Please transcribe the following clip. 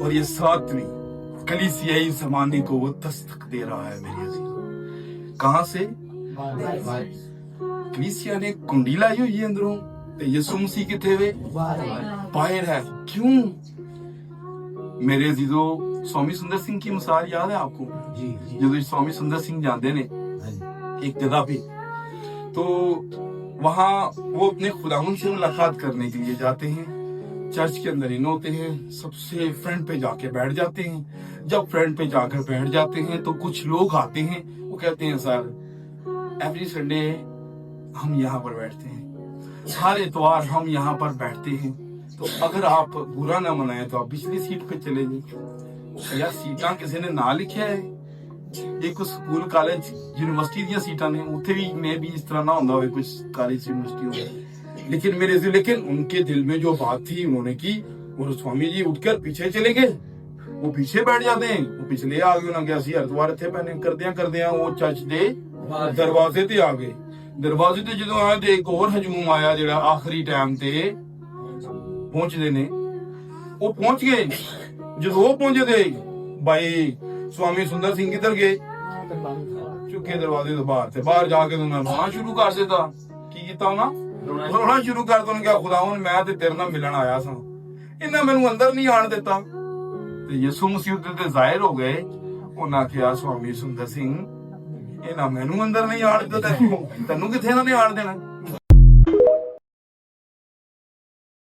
और ये 7वीं कलीसियाई ज़माने को वो दस्तक दे रहा है मेरे अजीजों। कहाँ से? कलीसिया ने कुंडी लाई हुई है अंदरों, ते यसु मसीह किथे वे? बाहर है। क्यों? मेरे अजीजों, स्वामी सुंदर सिंह की मिसाल याद है आपको? जब स्वामी सुंदर सिंह जाते ने एक जगह पे, तो वहाँ वो अपने खुदावंद से मुलाकात करने के लिए जाते हैं। चर्च के अंदर इन होते हैं, सबसे फ्रंट पे जाके बैठ जाते हैं। जब फ्रंट पे जाकर बैठ जाते हैं तो कुछ लोग आते हैं, वो कहते हैं सर एवरी संडे हम यहाँ पर बैठते हैं, हर इतवार हम यहाँ पर बैठते हैं, तो अगर आप बुरा ना मनाए तो आप पिछली सीट पे चले जाइए। यार सीटा किसी ने ना लिखा है, एक स्कूल कॉलेज यूनिवर्सिटी ਦੀਆਂ सीटा ने उत्थे भी मैं भी इस तरह ना होता हो कुछ कॉलेज यूनिवर्सिटी हो, लेकिन उनके दिल में जो बात थी उन्होंने की, और स्वामी जी उठकर पीछे चले गए। वो पीछे बैठ जाते हैं, वो पिछले आ गए, उन्होंने कहा सी हरिद्वार इत्थे पैने करदियां वो चर्च दे दरवाजे ते आ गए। दरवाजे ते जदों आए ते एक और हजूम आया जेड़ा आखिरी टाइम ते पहुंचदे ने, वो पहुंच गए। जदों वो पहुंचे थे भाई स्वामी सुंदर सिंह किधर गए? चुके दरवाजे तो बाहर जाके उन्होंने रोना शुरू कर दिता। की कीता उन्होंने? रोना शुरू कर दिता। उन्होंने कहा खुदावन मैं ते तेरे नाल मिलन आया सा, इन्हें मैनू अंदर नहीं आन दिता। ते यसु मसीह ते जाहिर हो गए। उन्होंने कहा स्वामी सुंदर सिंह इन्हें मैनू अंदर नहीं आन दिता, तेनू किथे इन्हां ने आन देना?